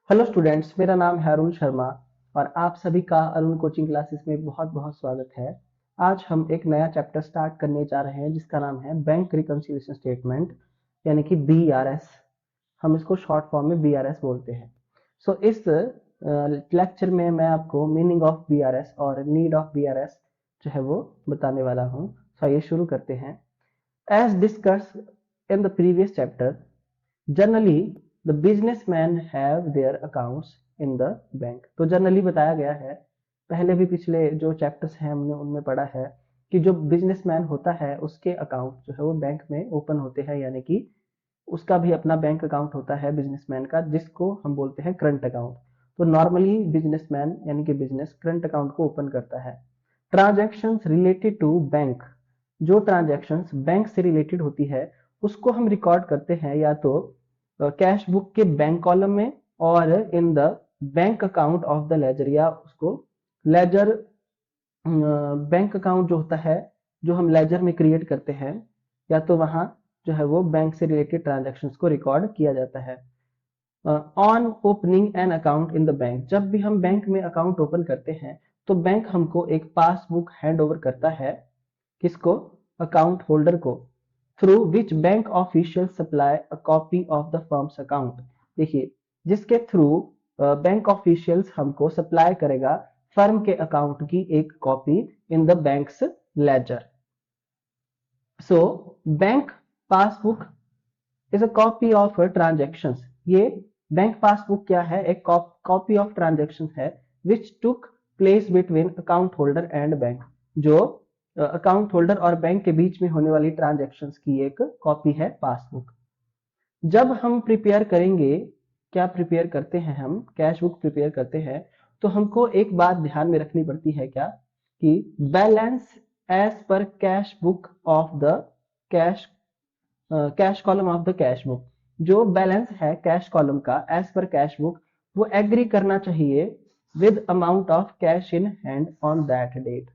Hello students, मेरा नाम है अरुण शर्मा और आप सभी का अरुण कोचिंग क्लासेस में बहुत बहुत स्वागत है। आज हम एक नया चैप्टर स्टार्ट करने जा रहे हैं जिसका नाम है बैंक रिकंसिलिएशन स्टेटमेंट, यानी कि बीआरएस। हम इसको शॉर्ट फॉर्म में बीआरएस बोलते हैं। इस लेक्चर में मैं आपको मीनिंग ऑफ बीआरएस और नीड ऑफ बीआरएस जो है वो बताने वाला हूँ। आइए शुरू करते हैं। As discussed in the previous chapter, generally the businessman have their accounts in the bank. तो जनरली बताया गया है, पहले भी पिछले जो चैप्टर्स हैं हमने उनमें पढ़ा है कि जो बिजनेसमैन होता है उसके अकाउंट जो है वो बैंक में ओपन होते हैं, यानी कि उसका भी अपना बैंक अकाउंट होता है बिजनेसमैन का, जिसको हम बोलते हैं करंट अकाउंट। तो नॉर्मली बिजनेसमैन यानी कि बिजनेस करंट अकाउंट को ओपन करता है। ट्रांजैक्शंस रिलेटेड टू बैंक, जो ट्रांजैक्शंस बैंक से रिलेटेड होती है उसको हम रिकॉर्ड करते हैं या तो कैश बुक के बैंक कॉलम में और in the bank account of the ledger, या उसको लेजर बैंक अकाउंट जो होता है जो हम लेजर में क्रिएट करते हैं, या तो वहां जो है वो बैंक से रिलेटेड ट्रांजैक्शंस को रिकॉर्ड किया जाता है। On opening an account in the bank, जब भी हम बैंक में अकाउंट ओपन करते हैं तो बैंक हमको एक पासबुक हैंड ओवर करता है। किसको? अकाउंट होल्डर को। Through which bank official supply a copy of the firm's account. देखिए, जिसके थ्रू बैंक ऑफिशियल्स हमको सप्लाई करेगा फर्म के अकाउंट की एक copy in the bank's ledger. So bank passbook is a copy of transactions. ये bank passbook क्या है? एक कॉपी ऑफ ट्रांजेक्शंस है which took place between account holder and bank, जो अकाउंट होल्डर और बैंक के बीच में होने वाली ट्रांजेक्शंस की एक कॉपी है पासबुक। जब हम प्रिपेयर करेंगे, क्या प्रिपेयर करते हैं, हम कैश बुक प्रिपेयर करते हैं, तो हमको एक बात ध्यान में रखनी पड़ती है, क्या कि balance as per cash book of the cash cash column of the cash book. जो बैलेंस है कैश कॉलम का एज पर कैश बुक, वो एग्री करना चाहिए with amount of cash in hand on that date.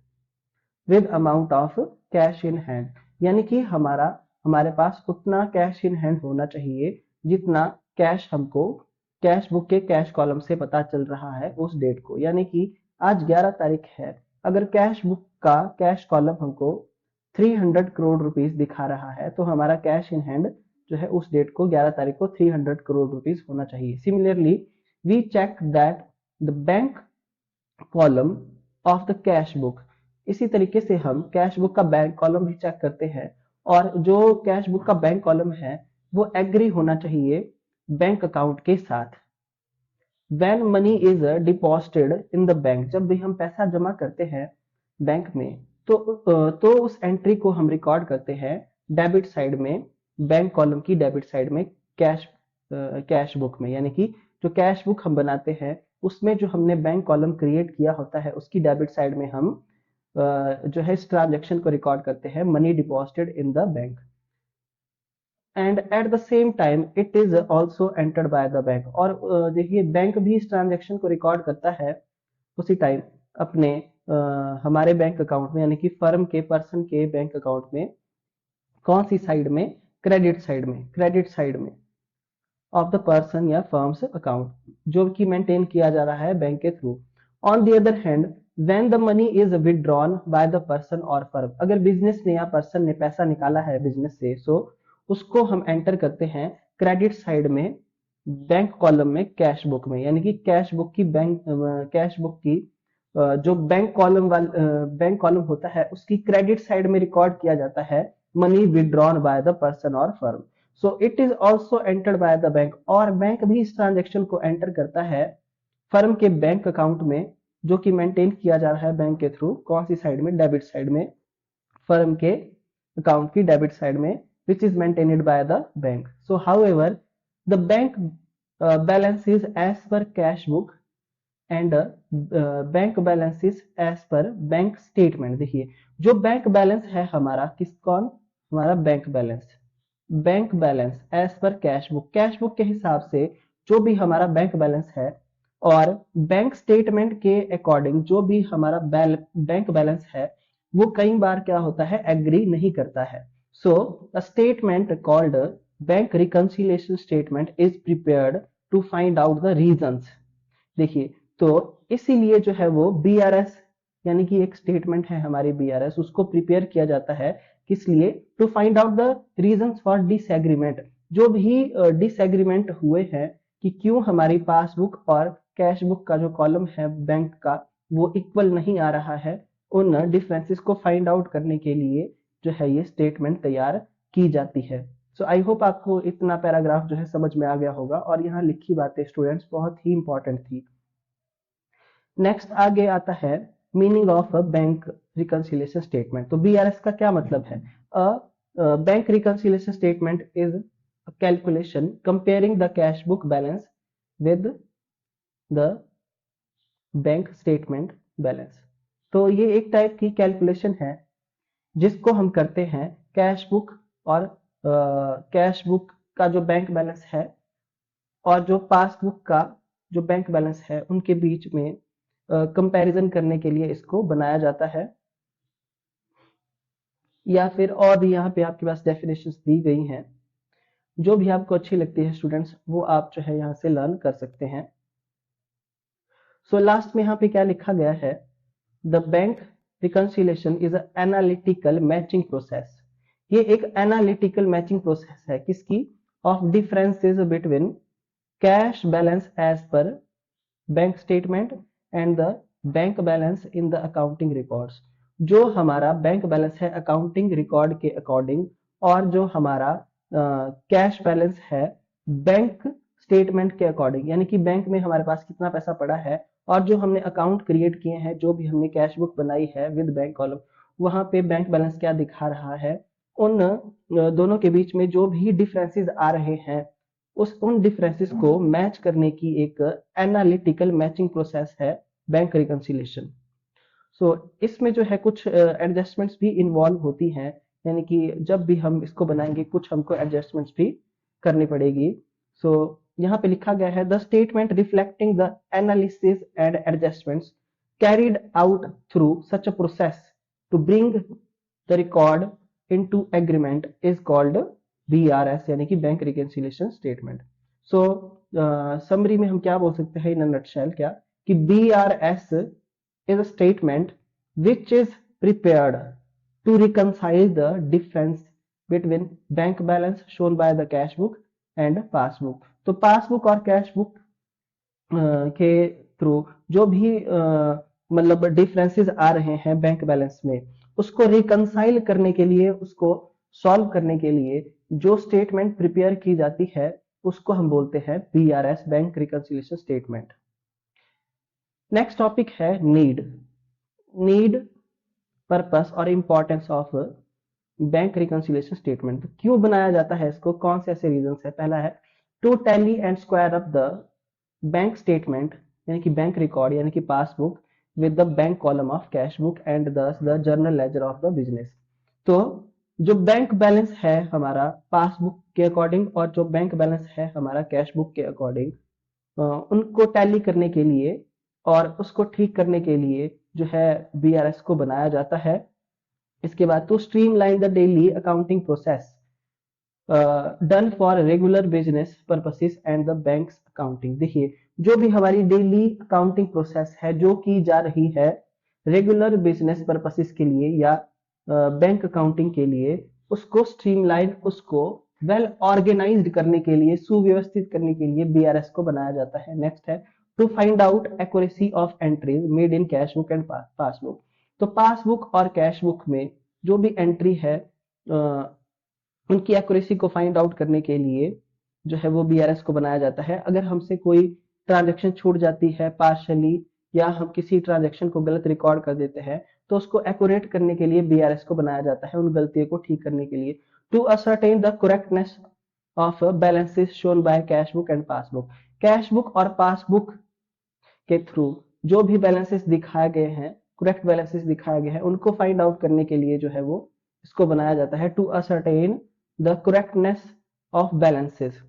With amount of cash in hand, यानी कि हमारे पास उतना कैश इन हैंड होना चाहिए जितना कैश हमको कैश बुक के कैश कॉलम से पता चल रहा है उस डेट को। यानी कि आज 11 तारीख है, अगर कैश बुक का कैश कॉलम हमको 300 करोड़ रुपीस दिखा रहा है तो हमारा कैश इन हैंड जो है उस डेट को 11 तारीख को 300 करोड़ रुपीस होना चाहिए। Similarly we check that the bank column of the cash book. इसी तरीके से हम कैश बुक का बैंक कॉलम भी चेक करते हैं, और जो कैश बुक का बैंक कॉलम है वो एग्री होना चाहिए बैंक अकाउंट के साथ। When money is deposited in the bank, जब भी हम पैसा जमा करते हैं बैंक में तो उस एंट्री को हम रिकॉर्ड करते हैं डेबिट साइड में, बैंक कॉलम की डेबिट साइड में, कैश बुक में। यानी कि जो कैश बुक हम बनाते हैं उसमें जो हमने बैंक कॉलम क्रिएट किया होता है उसकी डेबिट साइड में हम जो है इस ट्रांजेक्शन को रिकॉर्ड करते हैं, money deposited in the bank. And at the same time it is also entered by the bank. और देखिए, बैंक भी इस ट्रांजेक्शन को रिकॉर्ड करता है उसी टाइम अपने हमारे बैंक अकाउंट में, यानी कि फर्म के पर्सन के बैंक अकाउंट में। कौन सी साइड में? क्रेडिट साइड में। क्रेडिट साइड में ऑफ द पर्सन या फर्म्स अकाउंट, जो कि मेंटेन किया जा रहा है बैंक के through. On the other hand when the money is withdrawn by the person और फर्म, अगर बिजनेस ने या पर्सन ने पैसा निकाला है बिजनेस से, सो उसको हम एंटर करते हैं क्रेडिट साइड में, बैंक कॉलम में, कैश बुक में। यानी कि कैश बुक की कैश बुक की जो बैंक कॉलम होता है उसकी क्रेडिट साइड में रिकॉर्ड किया जाता है money withdrawn by the person और firm. So it is also entered by the bank, और बैंक भी इस ट्रांजेक्शन को एंटर करता है फर्म के बैंक अकाउंट में, जो कि मेंटेन किया जा रहा है बैंक के थ्रू। कौन सी साइड में? डेबिट साइड में, फर्म के अकाउंट की डेबिट साइड में, which is maintained by the bank. So however the bank balance is as per cash book and bank balance is as per bank statement. देखिए, जो bank balance है हमारा हमारा bank balance as per cash book के हिसाब से जो भी हमारा बैंक बैलेंस है, और बैंक स्टेटमेंट के अकॉर्डिंग जो भी हमारा बैंक बैलेंस है, वो कई बार क्या होता है, एग्री नहीं करता है। So a statement called bank reconciliation statement is prepared to find out the reasons. देखिए, तो इसीलिए जो है वो बीआरएस यानी कि एक स्टेटमेंट है हमारी बीआरएस, उसको प्रिपेयर किया जाता है किस लिए? To find out the reasons for disagreement. जो भी डिसएग्रीमेंट हुए हैं कि क्यों हमारी पासबुक और कैश बुक का जो कॉलम है बैंक का वो इक्वल नहीं आ रहा है, उन डिफरेंसेस को फाइंड आउट करने के लिए जो है ये स्टेटमेंट तैयार की जाती है। सो आई होप आपको इतना पैराग्राफ जो है समझ में आ गया होगा, और यहाँ लिखी बातें स्टूडेंट्स बहुत ही इंपॉर्टेंट थी। नेक्स्ट आगे आता है meaning of a bank reconciliation statement. तो बीआरएस का क्या मतलब है? A bank reconciliation statement is a calculation comparing the cash book balance with the bank statement balance. तो ये एक टाइप की कैलकुलेशन है जिसको हम करते हैं कैश बुक और कैश बुक का जो बैंक बैलेंस है और जो पासबुक का जो बैंक बैलेंस है उनके बीच में कंपैरिजन करने के लिए इसको बनाया जाता है। या फिर और भी यहाँ पे आपके पास डेफिनेशंस दी गई हैं, जो भी आपको अच्छी लगती है स्टूडेंट्स वो आप जो है यहाँ से लर्न कर सकते हैं। सो लास्ट में यहाँ पे क्या लिखा गया है? The bank reconciliation is analytical matching process. ये एक एनालिटिकल मैचिंग प्रोसेस है किसकी? Of differences between cash balance as per bank statement and the bank balance in the accounting records. जो हमारा बैंक बैलेंस है अकाउंटिंग रिकॉर्ड के according और जो हमारा कैश बैलेंस है बैंक स्टेटमेंट के अकॉर्डिंग, यानी कि बैंक में हमारे पास कितना पैसा पड़ा है और जो हमने अकाउंट क्रिएट किए हैं, जो भी हमने कैश बुक बनाई है विद बैंक कॉलम, वहां पे बैंक बैलेंस क्या दिखा रहा है, उन दोनों के बीच में जो भी डिफरेंसेस आ रहे हैं उन डिफरेंसेस को मैच करने की एक एनालिटिकल मैचिंग प्रोसेस है बैंक रिकंसिलिएशन। सो इसमें जो है कुछ एडजस्टमेंट्स भी इन्वॉल्व होती हैं, यानी कि जब भी हम इसको बनाएंगे कुछ हमको एडजस्टमेंट्स भी करनी पड़ेगी। सो यहाँ पे लिखा गया है the statement reflecting the analysis and adjustments carried out through such a process to bring the record into agreement is called BRS, यानी कि bank reconciliation statement. So summary में हम क्या बोल सकते हैं इन अ नटशेल, क्या कि BRS is a statement which is prepared to reconcile the difference between bank balance shown by the cash book and passbook। तो पासबुक और कैश बुक के थ्रू जो भी मतलब डिफरेंसेस आ रहे हैं बैंक बैलेंस में, उसको रिकंसाइल करने के लिए, उसको सॉल्व करने के लिए जो स्टेटमेंट प्रिपेयर की जाती है उसको हम बोलते हैं BRS, bank reconciliation statement. Next topic है नीड पर्पस और importance of bank reconciliation statement. क्यों बनाया जाता है इसको, कौन से ऐसे रीजन है? पहला है to tally and square up the bank statement, यानी कि बैंक रिकॉर्ड यानी कि passbook with the bank column of cash book and thus the journal ledger of the business. तो जो बैंक बैलेंस है हमारा पासबुक के अकॉर्डिंग और जो बैंक बैलेंस है हमारा कैश बुक के अकॉर्डिंग, उनको टैली करने के लिए और उसको ठीक करने के लिए जो है बीआरएस को बनाया जाता है। इसके बाद to streamline the daily accounting process done for regular business purposes and the banks accounting. देखिए, जो भी हमारी डेली अकाउंटिंग प्रोसेस है जो की जा रही है रेगुलर बिजनेस पर्पसेस के लिए या बैंक अकाउंटिंग के लिए, उसको स्ट्रीमलाइन, उसको वेल ऑर्गेनाइज्ड करने के लिए, सुव्यवस्थित करने के लिए बीआरएस को बनाया जाता है। नेक्स्ट है to find out accuracy of entries made in cash book and passbook. तो पासबुक और कैश बुक में जो भी एंट्री है उनकी एक्यूरेसी को फाइंड आउट करने के लिए जो है वो बीआरएस को बनाया जाता है। अगर हमसे कोई ट्रांजेक्शन छूट जाती है पार्शली या हम किसी ट्रांजेक्शन को गलत रिकॉर्ड कर देते हैं तो उसको एक्यूरेट करने के लिए बीआरएस को बनाया जाता है, उन गलतियों को ठीक करने के लिए। To ascertain the correctness of balances shown by cash book and passbook. Cash book और पासबुक के थ्रू जो भी बैलेंसेस दिखाए गए हैं, करेक्ट बैलेंसेस दिखाए गए हैं, उनको फाइंड आउट करने के लिए जो है वो इसको बनाया जाता है to ascertain the correctness of balances.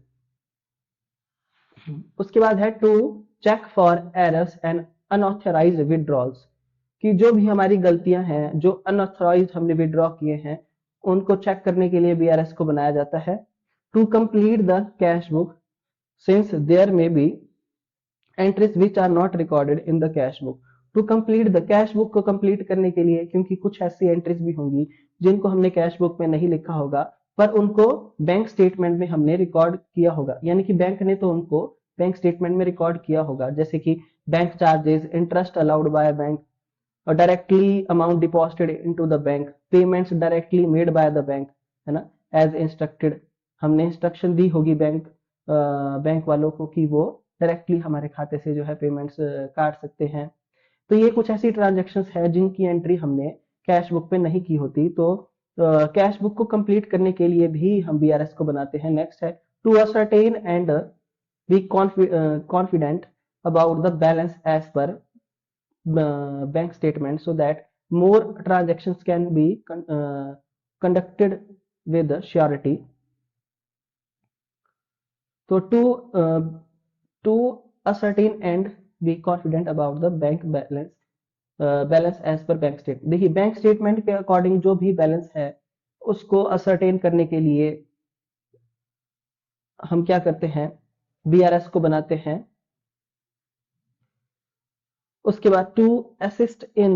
उसके बाद है to check for errors and unauthorised withdrawals, कि जो भी हमारी गलतियां हैं, जो अनऑथराइज्ड हमने विड्रॉ किए हैं, उनको चेक करने के लिए बीआरएस को बनाया जाता है। To complete the cash book since there may be entries which are not recorded in the cash book. To complete the cash book को complete करने के लिए, क्योंकि कुछ ऐसी एंट्रीज भी होंगी जिनको हमने कैश बुक में नहीं लिखा होगा पर उनको बैंक स्टेटमेंट में हमने रिकॉर्ड किया होगा, यानी कि बैंक ने तो उनको बैंक स्टेटमेंट में रिकॉर्ड किया होगा, जैसे कि bank charges, interest allowed by bank, directly amount deposited into the bank, payments directly made by the bank, है ना, एज इंस्ट्रक्टेड। हमने इंस्ट्रक्शन दी होगी बैंक वालों को कि वो डायरेक्टली हमारे खाते से जो है पेमेंट्स काट सकते हैं। तो ये कुछ ऐसी ट्रांजेक्शन्स है जिनकी एंट्री हमने कैश बुक पे नहीं की होती, तो कैश बुक को कंप्लीट करने के लिए भी हम बीआरएस को बनाते हैं। नेक्स्ट है to ascertain and be confident about the balance as per bank statement so that more transactions can be conducted with surety. So to ascertain and be confident about the bank balance as per bank statement, देखिए bank statement के according जो भी balance है उसको ascertain करने के लिए हम क्या करते हैं, बीआरएस को बनाते हैं। उसके बाद to assist in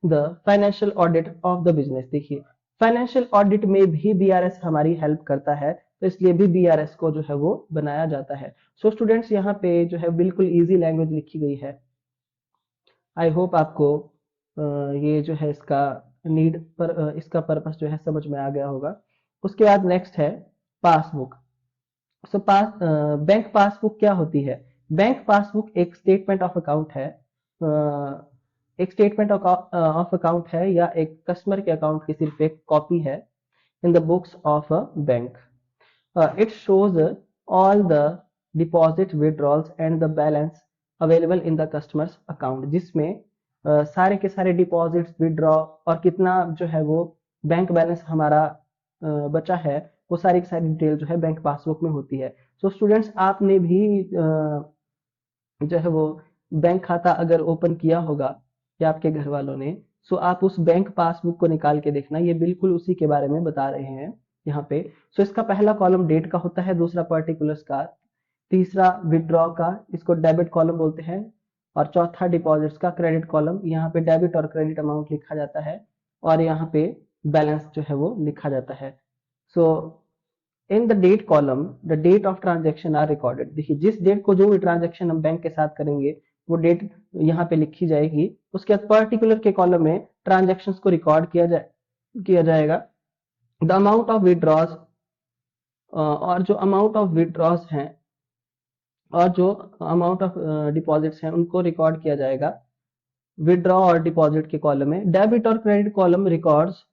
the financial audit of the business, देखिए फाइनेंशियल ऑडिट में भी बीआरएस हमारी हेल्प करता है, तो इसलिए भी बीआरएस को जो है वो बनाया जाता है। सो स्टूडेंट्स यहाँ पे जो है बिल्कुल इजी लैंग्वेज लिखी गई है। आई होप आपको ये जो है इसका नीड पर इसका पर्पस जो है समझ में आ गया होगा। उसके बाद नेक्स्ट है पासबुक। सो बैंक पासबुक क्या होती है? बैंक पासबुक एक स्टेटमेंट ऑफ अकाउंट है, एक स्टेटमेंट ऑफ अकाउंट है या एक कस्टमर के अकाउंट की सिर्फ एक कॉपी है in the books of a bank. It shows all the deposit, withdrawals and the balance available in the customers account, जिसमें सारे के सारे डिपॉजिट्स, विड्रॉ और कितना जो है वो बैंक बैलेंस हमारा बचा है, वो सारी की सारी डिटेल जो है बैंक पासबुक में होती है। सो स्टूडेंट्स आपने भी जो है वो बैंक खाता अगर ओपन किया होगा या आपके घर वालों ने, सो आप उस बैंक पासबुक को निकाल के देखना, ये बिल्कुल उसी के बारे में बता रहे हैं यहाँ पे। सो इसका पहला कॉलम डेट का होता है, दूसरा पर्टिकुलर्स का, तीसरा विड्रॉ का, इसको डेबिट कॉलम बोलते हैं, और चौथा डिपॉजिट्स का क्रेडिट कॉलम। यहाँ पे डेबिट और क्रेडिट अमाउंट लिखा जाता है और यहाँ पे बैलेंस जो है वो लिखा जाता है। So in the date column the date of transaction are recorded, देखिए जिस डेट को जो भी ट्रांजेक्शन हम बैंक के साथ करेंगे वो डेट यहाँ पे लिखी जाएगी। उसके बाद पर्टिकुलर के कॉलम में ट्रांजेक्शन्स को रिकॉर्ड किया जाएगा। द अमाउंट ऑफ विड्रॉज, और जो अमाउंट ऑफ विड्रॉज हैं और जो अमाउंट ऑफ डिपॉजिट्स हैं उनको रिकॉर्ड किया जाएगा विड्रॉ और डिपॉजिट के कॉलम में। डेबिट और credit column records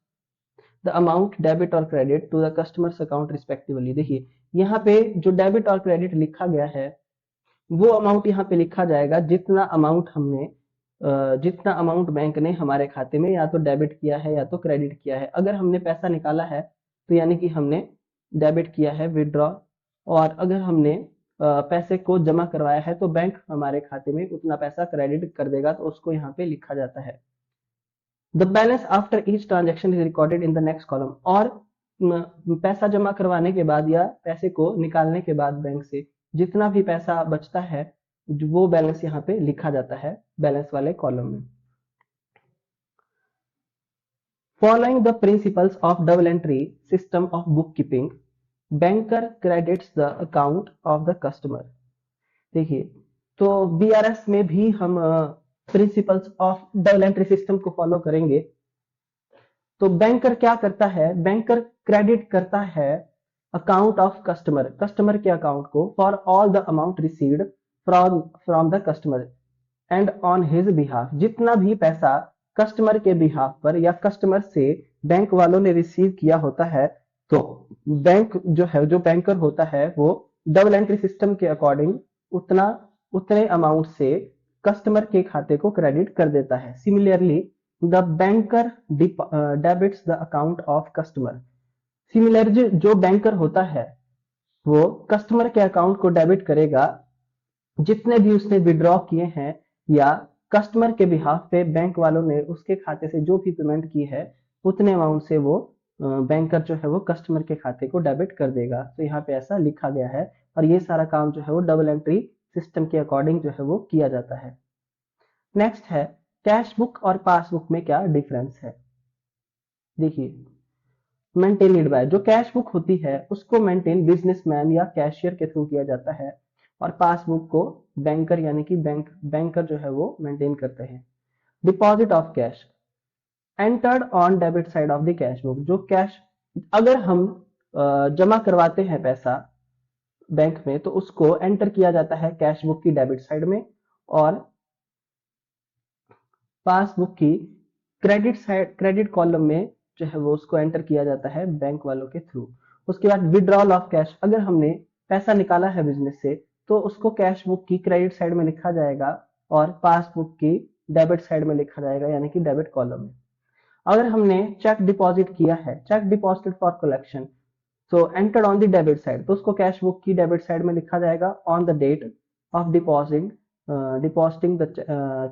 the amount debit और credit to the customers account respectively, देखिए यहाँ पे जो डेबिट और क्रेडिट लिखा गया है वो अमाउंट यहाँ पे लिखा जाएगा जितना अमाउंट बैंक ने हमारे खाते में या तो डेबिट किया है या तो क्रेडिट किया है। अगर हमने पैसा निकाला है तो यानी कि हमने डेबिट किया है, विड्रॉ, और अगर हमने पैसे को जमा करवाया है तो बैंक हमारे खाते में उतना पैसा क्रेडिट कर देगा, तो उसको यहाँ पे लिखा जाता है। The balance after each transaction is recorded in the next column, और पैसा जमा करवाने के बाद या पैसे को निकालने के बाद बैंक से जितना भी पैसा बचता है वो बैलेंस यहाँ पे लिखा जाता है बैलेंस वाले कॉलम में। Following the principles of double entry system of book keeping, banker credits the account of the customer, देखिए तो बीआरएस में भी हम principles of double entry system को फॉलो करेंगे। तो बैंकर क्या करता है? बैंकर क्रेडिट करता है अकाउंट ऑफ कस्टमर, कस्टमर के अकाउंट को, for all the amount received from the customer and on his behalf, जितना भी पैसा कस्टमर के बिहाफ पर या कस्टमर से बैंक वालों ने रिसीव किया होता है, तो बैंक जो है, जो बैंकर होता है, वो डबल एंट्री सिस्टम के अकॉर्डिंग उतने अमाउंट से कस्टमर के खाते को क्रेडिट कर देता है। Similarly the banker debits the account of customer, similarly जो बैंकर होता है वो कस्टमर के अकाउंट को डेबिट करेगा जितने भी उसने विड्रॉ किए हैं या कस्टमर के बिहाफ पे बैंक वालों ने उसके खाते से जो भी पेमेंट की है उतने अमाउंट से वो बैंकर जो है वो कस्टमर के खाते को डेबिट कर देगा। तो यहाँ पे ऐसा लिखा गया है और ये सारा काम जो है वो डबल एंट्री सिस्टम के अकॉर्डिंग जो है वो किया जाता है। नेक्स्ट है कैश बुक और पासबुक में क्या डिफरेंस है। देखिए, मेंटेन्ड बाय, जो कैश बुक होती है उसको मेंटेन बिजनेसमैन या कैशियर के थ्रू किया जाता है और पासबुक को बैंकर यानी कि बैंकर जो है वो मेंटेन करते हैं। Deposit of cash entered on debit side of the cash book, जो कैश अगर हम जमा करवाते हैं पैसा बैंक में तो उसको एंटर किया जाता है कैश बुक की डेबिट साइड में और पासबुक की क्रेडिट कॉलम में जो है वो उसको एंटर किया जाता है बैंक वालों के थ्रू। उसके बाद विड्रॉल ऑफ कैश, अगर हमने पैसा निकाला है बिजनेस से तो उसको कैश बुक की क्रेडिट साइड में लिखा जाएगा और पासबुक की डेबिट साइड में लिखा जाएगा यानी कि डेबिट कॉलम में। अगर हमने चेक डिपॉजिट किया है, चेक डिपॉजिट फॉर कलेक्शन, तो entered on the debit side, तो उसको कैश बुक की डेबिट साइड में लिखा जाएगा on the date of depositing the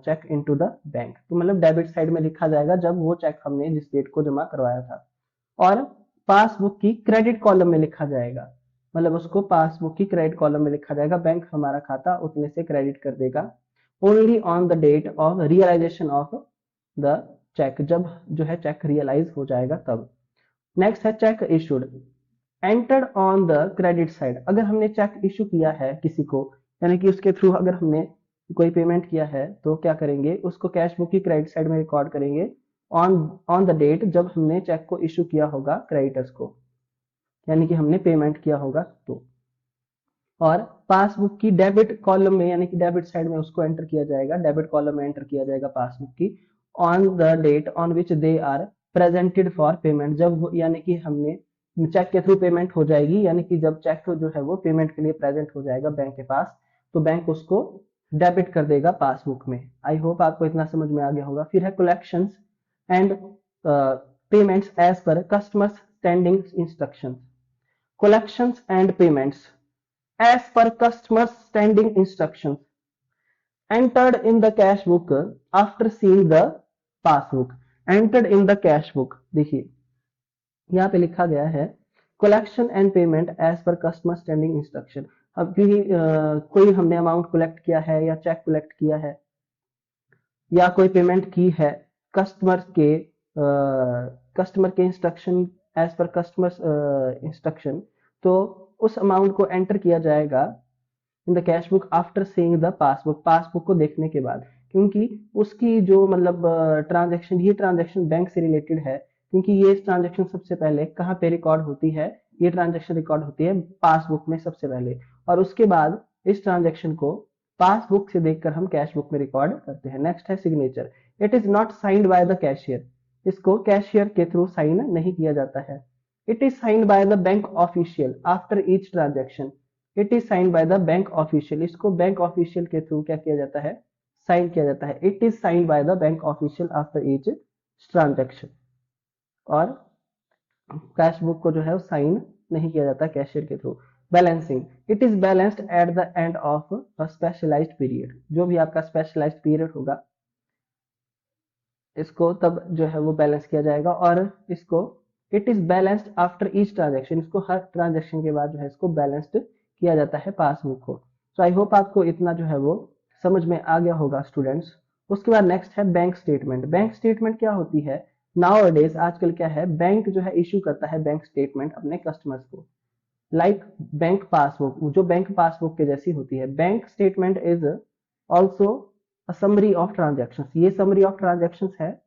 cheque into the bank, तो मतलब डेबिट साइड में लिखा जाएगा जब वो चेक हमने जिस डेट को जमा करवाया था। और पासबुक की क्रेडिट कॉलम में लिखा जाएगा, मतलब उसको पासबुक की क्रेडिट कॉलम में लिखा जाएगा, बैंक हमारा खाता उतने से क्रेडिट कर देगा only on the date of realisation of the cheque, जब जो है चेक रियलाइज हो जाएगा तब। नेक्स्ट है check issued entered on the credit side, अगर हमने चेक इशू किया है किसी को यानी कि उसके थ्रू अगर हमने कोई पेमेंट किया है तो क्या करेंगे, उसको कैश बुक की क्रेडिट साइड में रिकॉर्ड करेंगे ऑन ऑन द डेट जब हमने चेक को इशू किया होगा क्रेडिटर्स को, यानी कि हमने पेमेंट किया होगा तो। और पासबुक की डेबिट कॉलम में यानी कि डेबिट साइड में उसको एंटर किया जाएगा, डेबिट कॉलम में एंटर किया जाएगा पासबुक की on the date on which they are presented for payment, जब यानी कि हमने चेक के थ्रू पेमेंट हो जाएगी, यानी कि जब चेक जो है वो पेमेंट के लिए प्रेजेंट हो जाएगा बैंक के पास तो बैंक उसको डेबिट कर देगा पासबुक में। आई होप आपको इतना समझ में आ गया होगा। फिर है collections and payments as per customers standing instructions, collections and payments as per customers standing instructions entered in the cash book after seeing the passbook, entered in the cash book। देखिए यहाँ पे लिखा गया है collection and payment as per customer standing instruction, अब भी कोई हमने अमाउंट कलेक्ट किया है या चेक कलेक्ट किया है या कोई पेमेंट की है कस्टमर के instruction as per customer instruction, तो उस अमाउंट को एंटर किया जाएगा in the cash book after seeing the passbook, passbook को देखने के बाद, क्योंकि उसकी जो मतलब ट्रांजैक्शन, ये ट्रांजैक्शन बैंक से रिलेटेड है क्योंकि ये ट्रांजैक्शन सबसे पहले कहाँ पे रिकॉर्ड होती है, ये ट्रांजैक्शन रिकॉर्ड होती है पासबुक में सबसे पहले और उसके बाद इस ट्रांजैक्शन को पासबुक से देखकर हम कैश बुक में रिकॉर्ड करते हैं। नेक्स्ट है signature, it is not signed by the cashier, इसको कैशियर के थ्रू साइन नहीं किया जाता है। It is signed by the bank official after each transaction, it is signed by the bank official, इसको बैंक ऑफिशियल के through क्या किया जाता है, साइन किया जाता है। It is signed by the bank official after each transaction, और कैश बुक को जो है साइन नहीं किया जाता कैशियर के थ्रू। Balancing, it is balanced at the end of a specialised period, जो भी आपका स्पेशलाइज्ड पीरियड होगा इसको तब जो है वो बैलेंस किया जाएगा। और इसको it is balanced after each transaction, इसको हर ट्रांजेक्शन के बाद जो है इसको बैलेंस्ड किया जाता है पासबुक को। तो आई होप आपको इतना जो है वो समझ में आ गया होगा स्टूडेंट्स। उसके बाद नेक्स्ट है बैंक स्टेटमेंट। बैंक स्टेटमेंट क्या होती है, नाउ डेज आजकल क्या है, बैंक जो है इश्यू करता है बैंक स्टेटमेंट अपने कस्टमर्स को, लाइक बैंक पासबुक, जो बैंक पासबुक के जैसी होती है। Bank statement is also summary of transaction, ये समरी ऑफ ट्रांजेक्शन है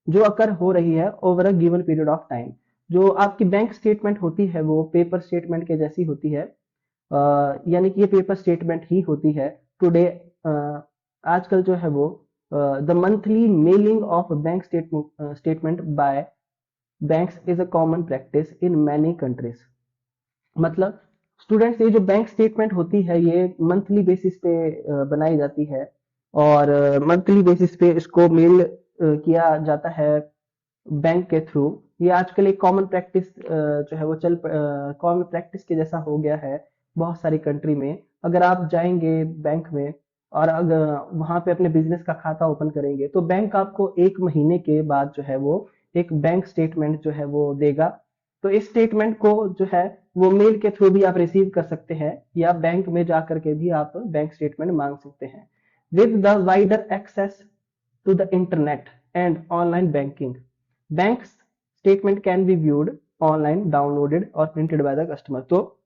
जो अकर हो रही है over a given period of time. जो आपकी बैंक स्टेटमेंट होती है वो पेपर स्टेटमेंट के जैसी होती है, यानी कि ये पेपर स्टेटमेंट ही होती है टुडे। आजकल जो है वो the monthly mailing of bank statement by banks is a common practice in many countries. मतलब स्टूडेंट्स ये जो बैंक स्टेटमेंट होती है ये मंथली बेसिस पे बनाई जाती है और मंथली बेसिस पे इसको मेल किया जाता है बैंक के थ्रू। ये आजकल एक कॉमन प्रैक्टिस जो है वो कॉमन प्रैक्टिस के जैसा हो गया है बहुत सारी कंट्री में। अगर आप जाएंगे बैंक में और अगर वहां पे अपने बिजनेस का खाता ओपन करेंगे तो बैंक आपको 1 महीने के बाद जो है वो एक बैंक स्टेटमेंट जो है वो देगा तो इस स्टेटमेंट को जो है वो मेल के थ्रू भी आप रिसीव कर सकते हैं या बैंक में जा करके भी आप बैंक स्टेटमेंट मांग सकते हैं। With the wider access to the internet and online banking, bank statement can be viewed online, downloaded और प्रिंटेड बाय द कस्टमर। तो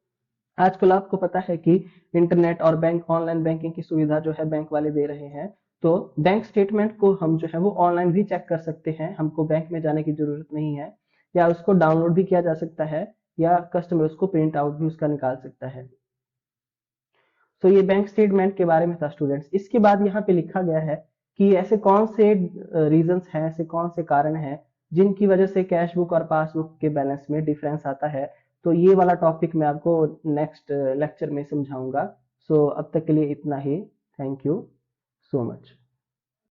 आजकल आपको पता है कि इंटरनेट और बैंक ऑनलाइन बैंकिंग की सुविधा जो है बैंक वाले दे रहे हैं। तो बैंक स्टेटमेंट को हम जो है वो ऑनलाइन भी चेक कर सकते हैं, हमको बैंक में जाने की जरूरत नहीं है, या उसको डाउनलोड भी किया जा सकता है, या कस्टमर उसको प्रिंट आउट भी उसका निकाल सकता है। तो ये बैंक स्टेटमेंट के बारे में था स्टूडेंट्स। इसके बाद यहाँ पे लिखा गया है कि ऐसे कौन से रीजंस हैं, ऐसे कौन से कारण हैं जिनकी वजह से कैश बुक और पासबुक के बैलेंस में डिफरेंस आता है। तो ये वाला टॉपिक मैं आपको नेक्स्ट लेक्चर में समझाऊंगा। सो अब तक के लिए इतना ही। Thank you so much.